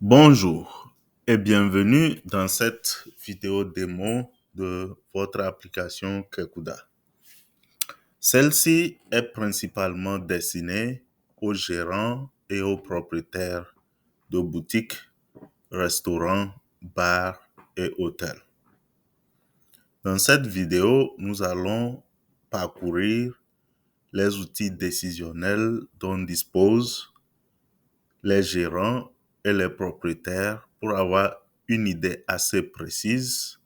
Bonjour et bienvenue dans cette vidéo démo de votre application Kekuda. Celle-ci est principalement destinée aux gérants et aux propriétaires de boutiques, restaurants, bars et hôtels. Dans cette vidéo, nous allons parcourir les outils décisionnels dont disposent les gérants et les propriétaires pour avoir une idée assez précise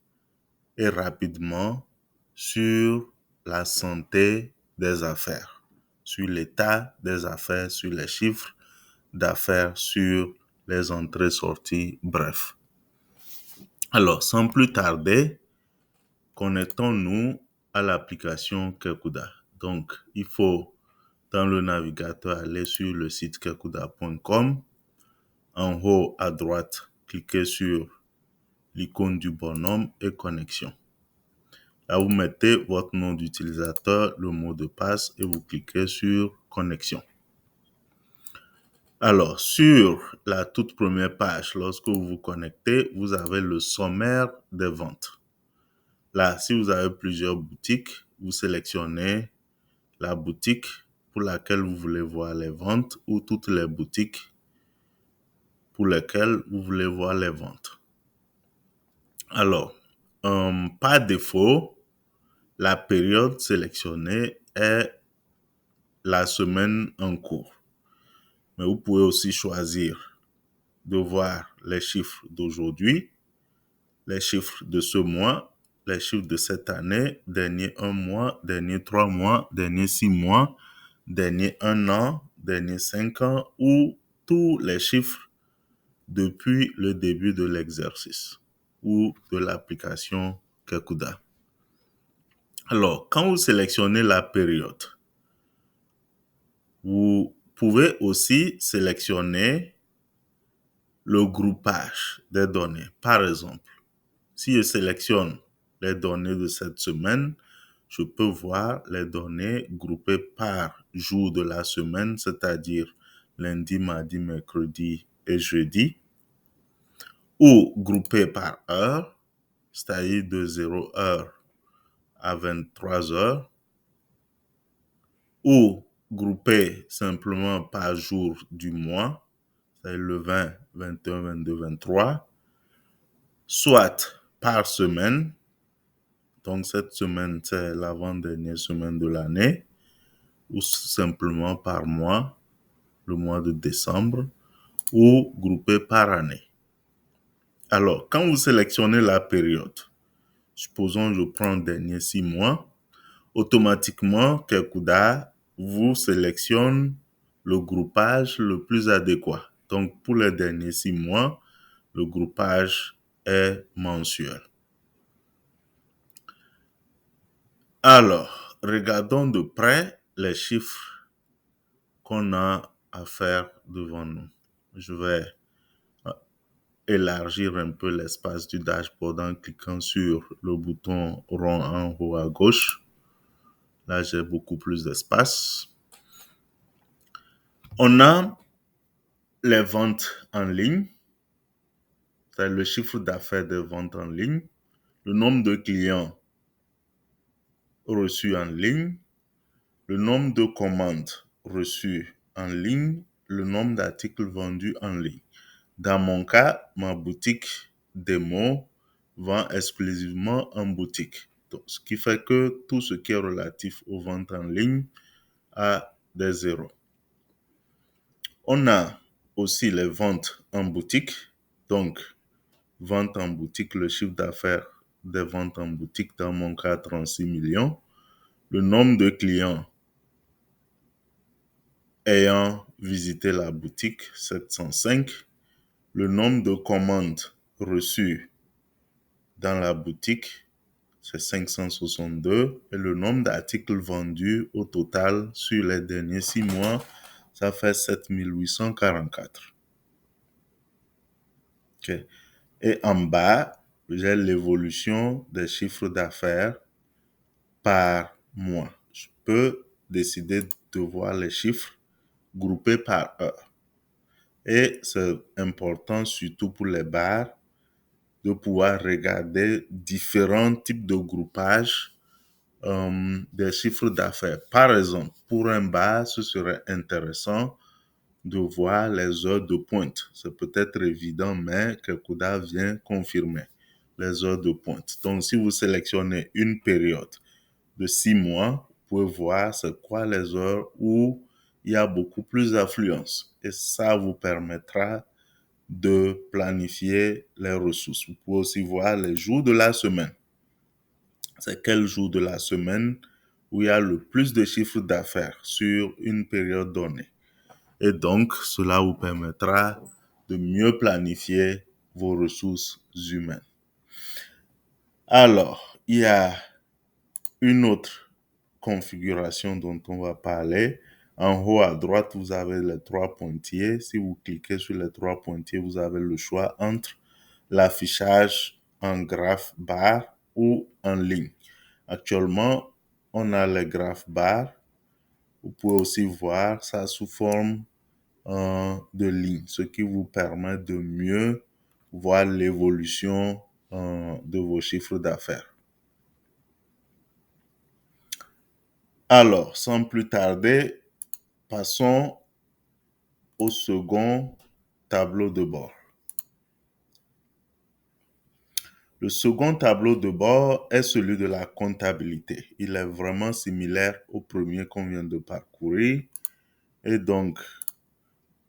et rapidement sur la santé des affaires, sur l'état des affaires, sur les chiffres d'affaires, sur les entrées-sorties, bref. Alors, sans plus tarder, connectons-nous à l'application Kekuda. Donc, il faut dans le navigateur aller sur le site kekuda.com. En haut à droite, cliquez sur l'icône du bonhomme et connexion. Là, vous mettez votre nom d'utilisateur, le mot de passe et vous cliquez sur connexion. Alors, sur la toute première page, lorsque vous vous connectez, vous avez le sommaire des ventes. Là, si vous avez plusieurs boutiques, vous sélectionnez la boutique pour laquelle vous voulez voir les ventes ou toutes les boutiques pour lesquelles vous voulez voir les ventes. Alors, par défaut, la période sélectionnée est la semaine en cours. Mais vous pouvez aussi choisir de voir les chiffres d'aujourd'hui, les chiffres de ce mois, les chiffres de cette année, dernier 1 mois, dernier 3 mois, dernier 6 mois, dernier 1 an, dernier 5 ans ou tous les chiffres depuis le début de l'exercice ou de l'application Kekuda. Alors, quand vous sélectionnez la période, vous pouvez aussi sélectionner le groupage des données. Par exemple, si je sélectionne les données de cette semaine, je peux voir les données groupées par jour de la semaine, c'est-à-dire lundi, mardi, mercredi et jeudi, ou groupées par heure, c'est-à-dire de 0 heure à 23 heures, ou groupées simplement par jour du mois, c'est-à-dire le 20, 21, 22, 23, soit par semaine, donc cette semaine c'est l'avant-dernière semaine de l'année, ou simplement par mois, le mois de décembre, ou groupé par année. Alors, quand vous sélectionnez la période, supposons je prends les derniers 6 mois, automatiquement, Kekuda vous sélectionne le groupage le plus adéquat. Donc, pour les derniers 6 mois, le groupage est mensuel. Alors, regardons de près les chiffres qu'on a à faire devant nous. Je vais élargir un peu l'espace du dashboard en cliquant sur le bouton rond en haut à gauche. Là, j'ai beaucoup plus d'espace. On a les ventes en ligne, c'est le chiffre d'affaires des ventes en ligne, le nombre de clients reçus en ligne, le nombre de commandes reçues en ligne, le nombre d'articles vendus en ligne. Dans mon cas, ma boutique démo vend exclusivement en boutique. Donc, ce qui fait que tout ce qui est relatif aux ventes en ligne a des zéros. On a aussi les ventes en boutique. Donc, vente en boutique, le chiffre d'affaires des ventes en boutique, dans mon cas, 36 millions. Le nombre de clients ayant visité la boutique, 705. Le nombre de commandes reçues dans la boutique, c'est 562. Et le nombre d'articles vendus au total sur les derniers 6 mois, ça fait 7844. Okay. Et en bas, j'ai l'évolution des chiffres d'affaires par mois. Je peux décider de voir les chiffres groupés par heure. Et c'est important, surtout pour les bars, de pouvoir regarder différents types de groupages des chiffres d'affaires. Par exemple, pour un bar, ce serait intéressant de voir les heures de pointe. C'est peut-être évident, mais Kekoda vient confirmer les heures de pointe. Donc, si vous sélectionnez une période de 6 mois, vous pouvez voir c'est quoi les heures où il y a beaucoup plus d'affluence. Et ça vous permettra de planifier les ressources. Vous pouvez aussi voir les jours de la semaine. C'est quel jour de la semaine où il y a le plus de chiffres d'affaires sur une période donnée. Et donc, cela vous permettra de mieux planifier vos ressources humaines. Alors, il y a une autre configuration dont on va parler. En haut à droite, vous avez les trois pointillés. Si vous cliquez sur les trois pointillés, vous avez le choix entre l'affichage en graphe bar ou en ligne. Actuellement, on a les graphes bar. Vous pouvez aussi voir ça sous forme de ligne, ce qui vous permet de mieux voir l'évolution de vos chiffres d'affaires. Alors, sans plus tarder, passons au second tableau de bord. Le second tableau de bord est celui de la comptabilité. Il est vraiment similaire au premier qu'on vient de parcourir. Et donc,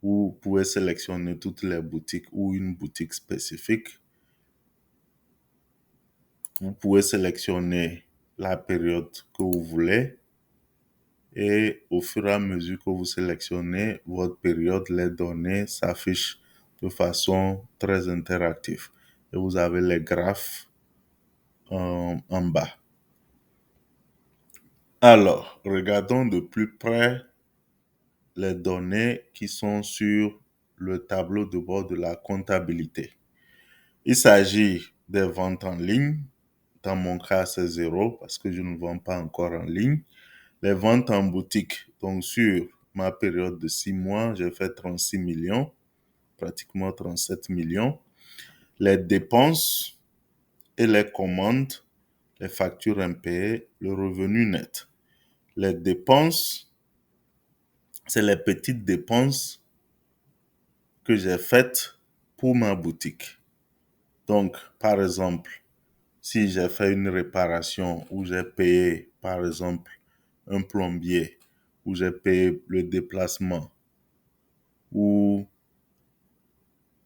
vous pouvez sélectionner toutes les boutiques ou une boutique spécifique. Vous pouvez sélectionner la période que vous voulez. Et au fur et à mesure que vous sélectionnez votre période, les données s'affichent de façon très interactive. Et vous avez les graphes en bas. Alors, regardons de plus près les données qui sont sur le tableau de bord de la comptabilité. Il s'agit des ventes en ligne. Dans mon cas, c'est 0 parce que je ne vends pas encore en ligne. Les ventes en boutique. Donc, sur ma période de 6 mois, j'ai fait 36 millions, pratiquement 37 millions. Les dépenses et les commandes, les factures impayées, le revenu net. Les dépenses, c'est les petites dépenses que j'ai faites pour ma boutique. Donc, par exemple, si j'ai fait une réparation où j'ai payé, par exemple, un plombier, où j'ai payé le déplacement, où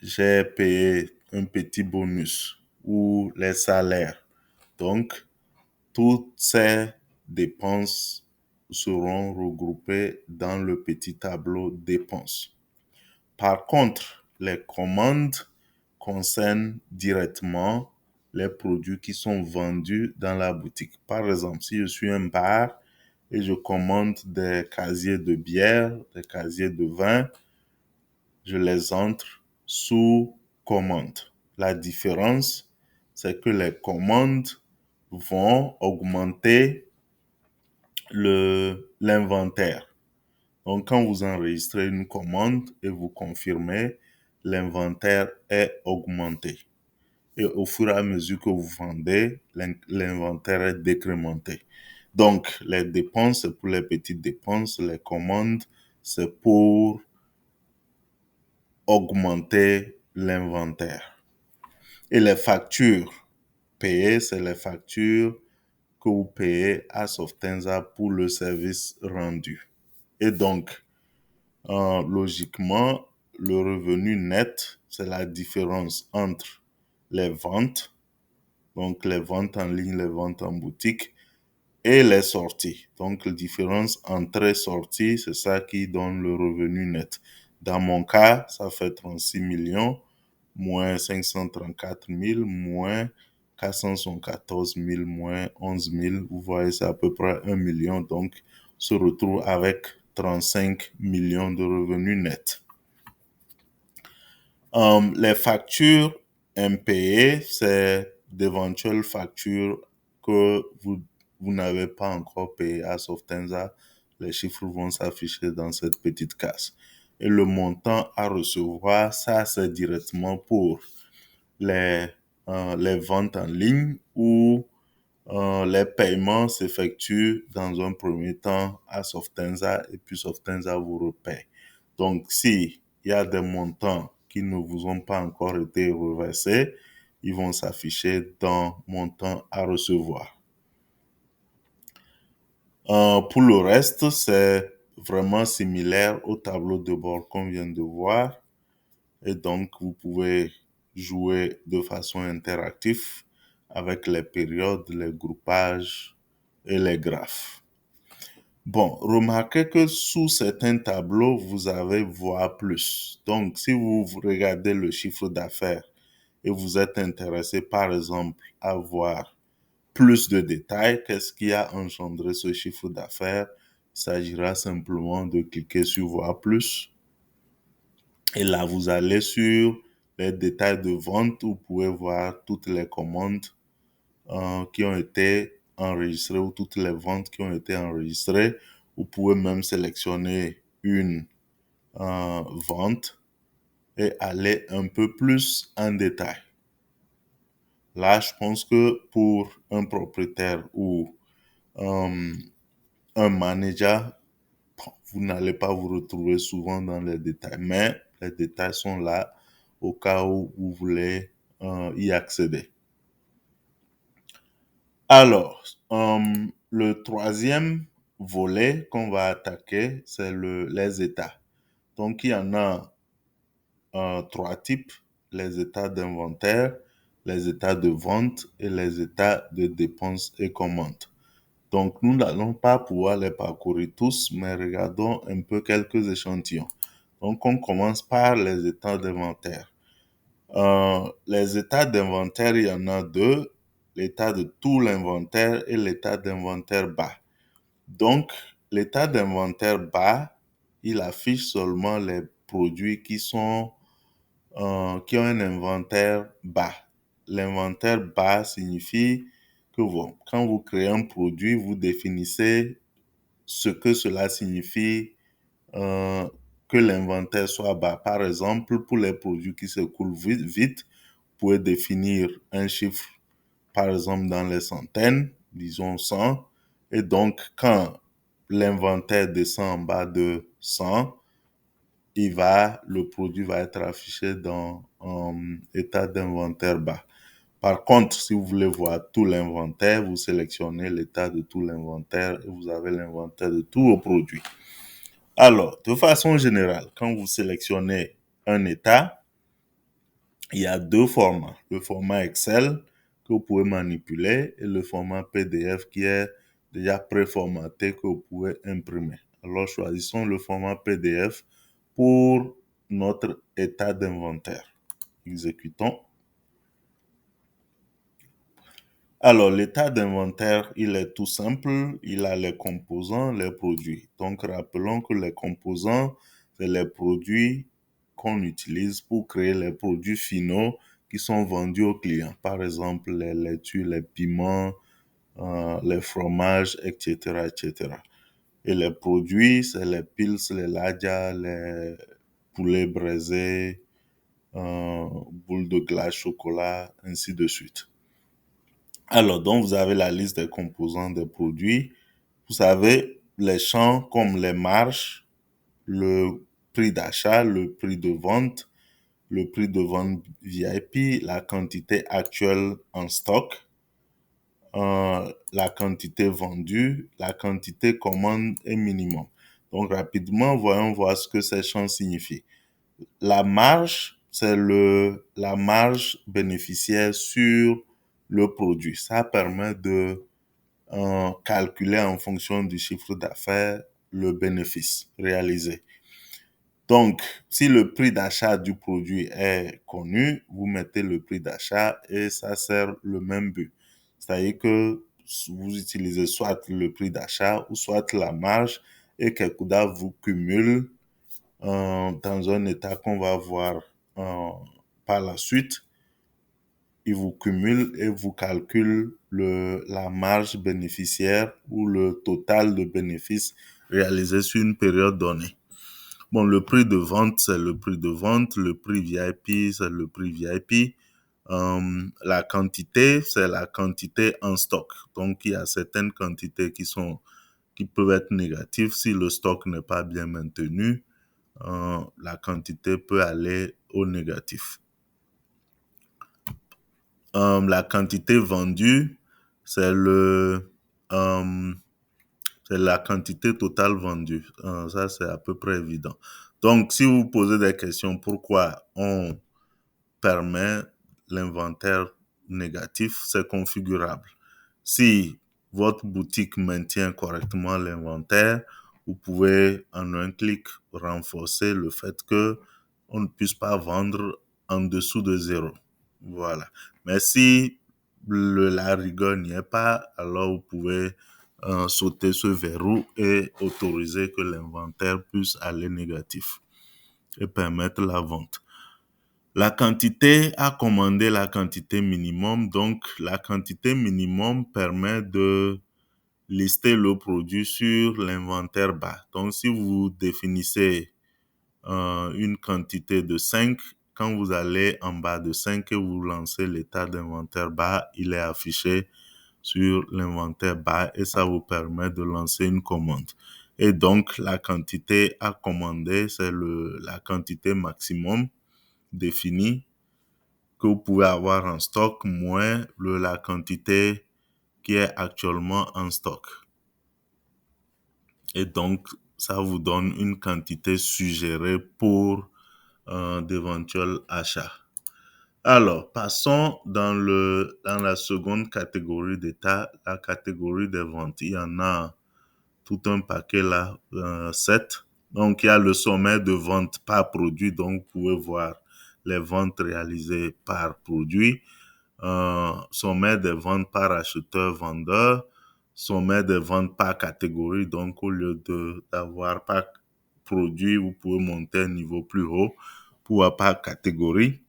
j'ai payé un petit bonus, ou les salaires. Donc, toutes ces dépenses seront regroupées dans le petit tableau dépenses. Par contre, les commandes concernent directement les produits qui sont vendus dans la boutique. Par exemple, si je suis un bar et je commande des casiers de bière, des casiers de vin, je les entre sous commande. La différence, c'est que les commandes vont augmenter l'inventaire. Donc, quand vous enregistrez une commande et vous confirmez, l'inventaire est augmenté. Et au fur et à mesure que vous vendez, l'inventaire est décrémenté. Donc, les dépenses, c'est pour les petites dépenses. Les commandes, c'est pour augmenter l'inventaire. Et les factures payées, c'est les factures que vous payez à Softenza pour le service rendu. Et donc, logiquement, le revenu net, c'est la différence entre les ventes, donc les ventes en ligne, les ventes en boutique, et les sorties. Donc, la différence entrée sortie, c'est ça qui donne le revenu net. Dans mon cas, ça fait 36 millions, moins 534 000, moins 414 000, moins 11 000. Vous voyez, c'est à peu près 1 million. Donc, on se retrouve avec 35 millions de revenus nets. Les factures impayées, c'est d'éventuelles factures que vous n'avez pas encore payées à Softenza. Les chiffres vont s'afficher dans cette petite case. Et le montant à recevoir, ça c'est directement pour les, les ventes en ligne où les paiements s'effectuent dans un premier temps à Softenza et puis Softenza vous repaye. Donc, si il y a des montants qui ne vous ont pas encore été reversés, ils vont s'afficher dans montant à recevoir. Pour le reste, c'est vraiment similaire au tableau de bord qu'on vient de voir. Et donc, vous pouvez jouer de façon interactive avec les périodes, les groupages et les graphes. Bon, remarquez que sous certains tableaux, vous avez voir plus. Donc, si vous regardez le chiffre d'affaires et vous êtes intéressé, par exemple, à voir plus de détails, qu'est-ce qui a engendré ce chiffre d'affaires, il s'agira simplement de cliquer sur voir plus. Et là, vous allez sur les détails de vente. Vous pouvez voir toutes les commandes qui ont été enregistrées ou toutes les ventes qui ont été enregistrées. Vous pouvez même sélectionner une vente et aller un peu plus en détail. Là, je pense que pour un propriétaire ou un manager, vous n'allez pas vous retrouver souvent dans les détails, mais les détails sont là au cas où vous voulez y accéder. Alors, le troisième volet qu'on va attaquer, c'est les états. Donc, il y en a trois types, les états d'inventaire, les états de vente et les états de dépenses et commandes. Donc, nous n'allons pas pouvoir les parcourir tous, mais regardons un peu quelques échantillons. Donc, on commence par les états d'inventaire. Les états d'inventaire, il y en a deux, l'état de tout l'inventaire et l'état d'inventaire bas. Donc, l'état d'inventaire bas, il affiche seulement les produits qui ont un inventaire bas. L'inventaire bas signifie que quand vous créez un produit, vous définissez ce que cela signifie que l'inventaire soit bas. Par exemple, pour les produits qui s'écoulent vite, vous pouvez définir un chiffre, par exemple, dans les centaines, disons 100. Et donc, quand l'inventaire descend en bas de 100, le produit va être affiché dans état d'inventaire bas. Par contre, si vous voulez voir tout l'inventaire, vous sélectionnez l'état de tout l'inventaire et vous avez l'inventaire de tous vos produits. Alors, de façon générale, quand vous sélectionnez un état, il y a deux formats. Le format Excel que vous pouvez manipuler et le format PDF qui est déjà préformaté que vous pouvez imprimer. Alors, choisissons le format PDF pour notre état d'inventaire. Exécutons. Alors, l'état d'inventaire, il est tout simple. Il a les composants, les produits. Donc, rappelons que les composants, c'est les produits qu'on utilise pour créer les produits finaux qui sont vendus aux clients. Par exemple, les laitues, les piments, les fromages, etc., etc. Et les produits, c'est les pils, les ladjas, les poulets braisés, boules de glace, chocolat, ainsi de suite. Alors, donc, vous avez la liste des composants des produits. Vous avez les champs comme les marges, le prix d'achat, le prix de vente, le prix de vente VIP, la quantité actuelle en stock, la quantité vendue, la quantité commande et minimum. Donc, rapidement, voyons voir ce que ces champs signifient. La marge, c'est la marge bénéficiaire sur le produit. Ça permet de calculer en fonction du chiffre d'affaires le bénéfice réalisé. Donc, si le prix d'achat du produit est connu, vous mettez le prix d'achat et ça sert le même but. C'est-à-dire que vous utilisez soit le prix d'achat ou soit la marge et Kekuda vous cumule dans un état qu'on va voir par la suite. Il vous cumule et vous calcule la marge bénéficiaire ou le total de bénéfices réalisés sur une période donnée. Bon, le prix de vente, c'est le prix de vente. Le prix VIP, c'est le prix VIP. La quantité, c'est la quantité en stock. Donc, il y a certaines quantités qui peuvent être négatives si le stock n'est pas bien maintenu. La quantité peut aller au négatif. La quantité vendue, c'est euh, c'est la quantité totale vendue. Ça, c'est à peu près évident. Donc, si vous posez des questions, pourquoi on permet l'inventaire négatif, c'est configurable. Si votre boutique maintient correctement l'inventaire, vous pouvez en un clic renforcer le fait que on ne puisse pas vendre en dessous de zéro. Voilà. Mais si la rigueur n'y est pas, alors vous pouvez sauter ce verrou et autoriser que l'inventaire puisse aller négatif et permettre la vente. La quantité à commander, la quantité minimum. Donc, la quantité minimum permet de lister le produit sur l'inventaire bas. Donc, si vous définissez une quantité de 5, quand vous allez en bas de 5 et vous lancez l'état d'inventaire bas, il est affiché sur l'inventaire bas et ça vous permet de lancer une commande. Et donc, la quantité à commander, c'est la quantité maximum définie que vous pouvez avoir en stock moins la quantité qui est actuellement en stock. Et donc, ça vous donne une quantité suggérée pour d'éventuels achats. Alors, passons dans la seconde catégorie d'état, la catégorie des ventes. Il y en a tout un paquet là, 7. Donc, il y a le sommet de vente par produit. Donc, vous pouvez voir les ventes réalisées par produit. Sommet des ventes par acheteur-vendeur. Sommet des ventes par catégorie. Donc, au lieu d'avoir par produit, vous pouvez monter un niveau plus haut pour par catégorie.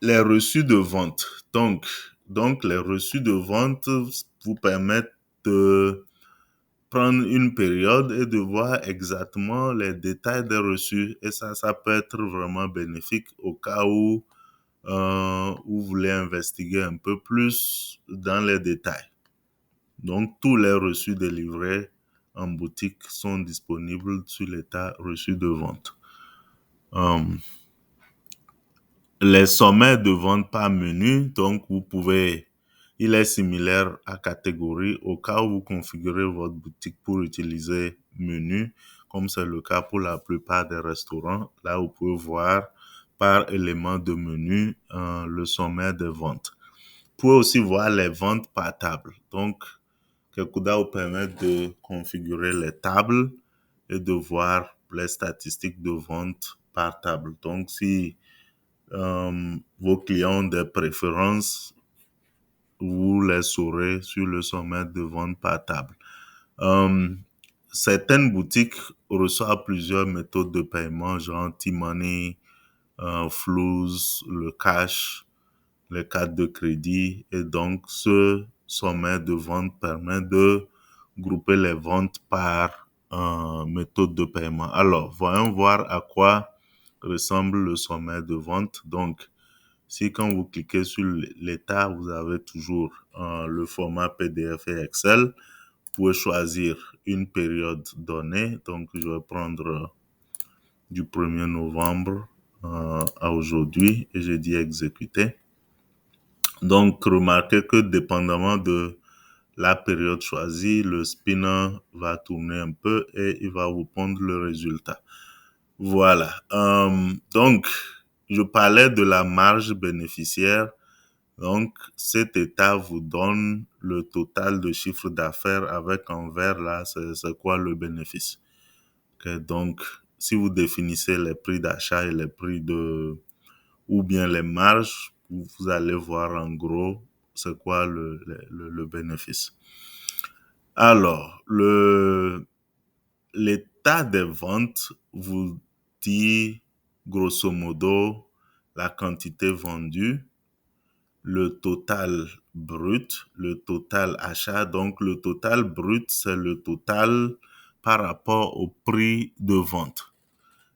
Les reçus de vente. Donc, les reçus de vente vous permettent de prendre une période et de voir exactement les détails des reçus. Et ça peut être vraiment bénéfique au cas où vous voulez investiguer un peu plus dans les détails. Donc, tous les reçus délivrés en boutique sont disponibles sur l'état reçu de vente. Les sommets de vente par menu, donc il est similaire à catégorie au cas où vous configurez votre boutique pour utiliser menu, comme c'est le cas pour la plupart des restaurants. Là, vous pouvez voir par élément de menu le sommet des ventes. Vous pouvez aussi voir les ventes par table. Donc, Kekuda vous permet de configurer les tables et de voir les statistiques de vente par table. Donc, si vos clients ont des préférences, vous les saurez sur le sommet de vente par table. Certaines boutiques reçoivent plusieurs méthodes de paiement, genre T-Money, Flows, le cash, les cartes de crédit. Et donc, ce sommet de vente permet de grouper les ventes par méthode de paiement. Alors, voyons voir à quoi ressemble le sommet de vente. Donc, si quand vous cliquez sur l'état, vous avez toujours le format PDF et Excel, vous pouvez choisir une période donnée. Donc, je vais prendre du 1er novembre à aujourd'hui et je dis exécuter. Donc, remarquez que dépendamment de la période choisie, le spinner va tourner un peu et il va vous pondre le résultat. Voilà. Donc, je parlais de la marge bénéficiaire. Donc, cet état vous donne le total de chiffre d'affaires avec en vert là, c'est quoi le bénéfice. Okay, donc, si vous définissez les prix d'achat et les prix ou bien les marges, vous allez voir en gros c'est quoi le bénéfice. Alors, l'état des ventes vous dit grosso modo la quantité vendue, le total brut, le total achat. Donc, le total brut, c'est le total par rapport au prix de vente.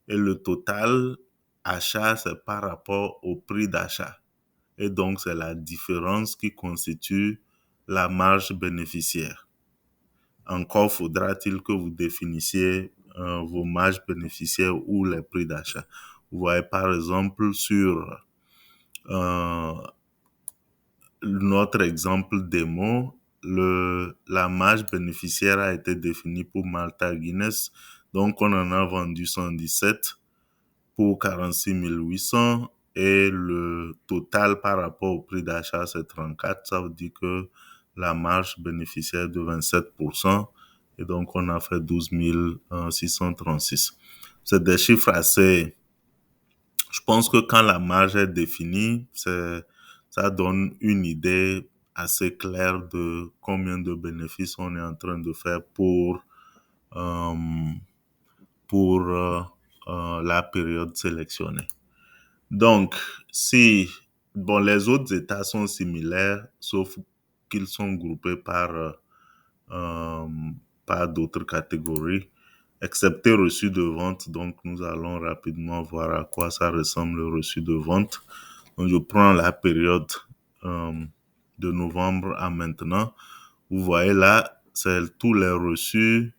Et le total achat, c'est par rapport au prix d'achat. Et donc, c'est la différence qui constitue la marge bénéficiaire. Encore faudra-t-il que vous définissiez vos marges bénéficiaires ou les prix d'achat. Vous voyez par exemple sur notre exemple démo, la marge bénéficiaire a été définie pour Malta Guinness. Donc, on en a vendu 117 pour 46 800 et le total par rapport au prix d'achat, c'est 34. Ça veut dire que la marge bénéficiaire est de 27%. Et donc, on a fait 12 636. C'est des chiffres assez... Je pense que quand la marge est définie, ça donne une idée assez claire de combien de bénéfices on est en train de faire euh, pour la période sélectionnée. Donc, si les autres États sont similaires, sauf qu'ils sont groupés euh, par d'autres catégories, excepté reçu de vente. Donc, nous allons rapidement voir à quoi ça ressemble le reçu de vente. Donc, je prends la période euh, de novembre à maintenant. Vous voyez là, c'est tous les reçus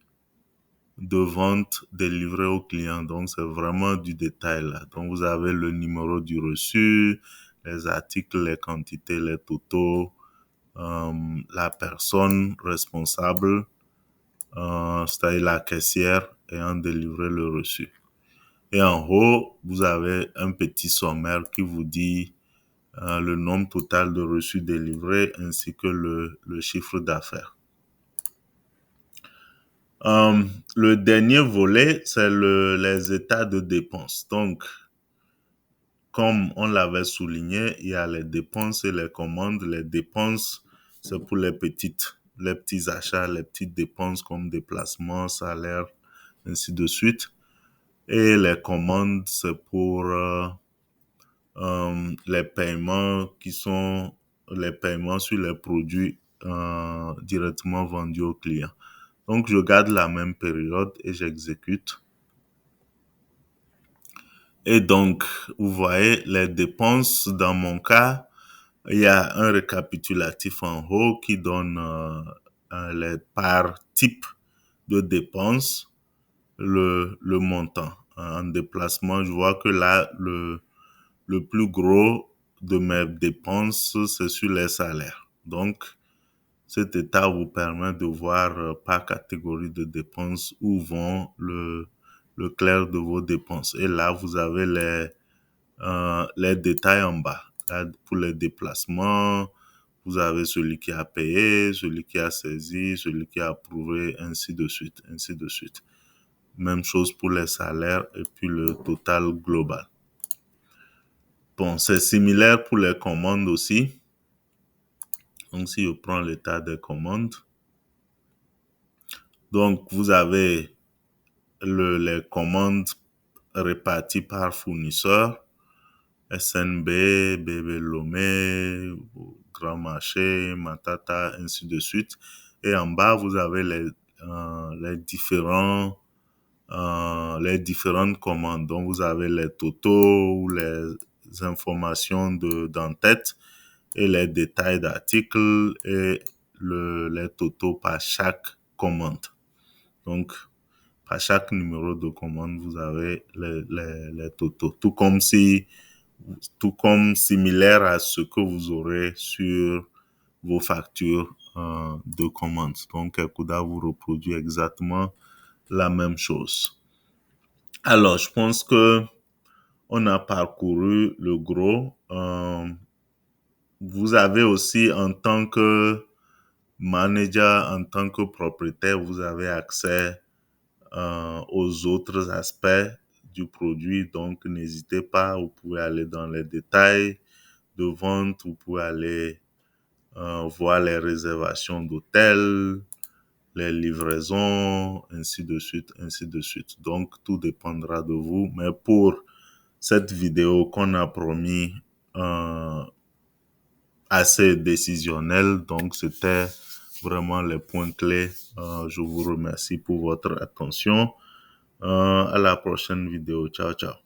de vente délivrés aux clients. Donc, c'est vraiment du détail là. Donc, vous avez le numéro du reçu, les articles, les quantités, les totaux, la personne responsable, c'est-à-dire la caissière ayant délivré le reçu. Et en haut, vous avez un petit sommaire qui vous dit le nombre total de reçus délivrés ainsi que le chiffre d'affaires. Le dernier volet, c'est les états de dépenses. Donc, comme on l'avait souligné, il y a les dépenses et les commandes. Les dépenses, c'est pour les petits achats, les petites dépenses comme déplacement, salaire, ainsi de suite. Et les commandes, c'est pour les paiements qui sont les paiements sur les produits directement vendus aux clients. Donc, je garde la même période et j'exécute. Et donc, vous voyez, les dépenses, dans mon cas, il y a un récapitulatif en haut qui donne les par type de dépenses, le montant. En déplacement, je vois que là, le plus gros de mes dépenses, c'est sur les salaires. Donc, cet état vous permet de voir par catégorie de dépenses où vont le clair de vos dépenses. Et là, vous avez les détails en bas. Là, pour les déplacements, vous avez celui qui a payé, celui qui a saisi, celui qui a approuvé, ainsi de suite, ainsi de suite. Même chose pour les salaires et puis le total global. Bon, c'est similaire pour les commandes aussi. Donc, si je prends l'état des commandes, donc vous avez les commandes réparties par fournisseur, SNB, Bébé Lomé, Grand Marché, Matata, ainsi de suite. Et en bas, vous avez les différentes commandes. Donc, vous avez les totaux, les informations d'en-tête et les détails d'articles et les totaux par chaque commande. Donc, par chaque numéro de commande, vous avez les totaux. Tout comme similaire à ce que vous aurez sur vos factures de commande. Donc, Kuda vous reproduit exactement la même chose. Alors, je pense que on a parcouru le gros. Vous avez aussi, en tant que manager, en tant que propriétaire, vous avez accès aux autres aspects du produit. Donc, n'hésitez pas, vous pouvez aller dans les détails de vente, vous pouvez aller voir les réservations d'hôtels, les livraisons, ainsi de suite, ainsi de suite. Donc, tout dépendra de vous. Mais pour cette vidéo qu'on a promis assez décisionnelle, donc c'était vraiment les points clés. Je vous remercie pour votre attention. À la prochaine vidéo. Ciao, ciao.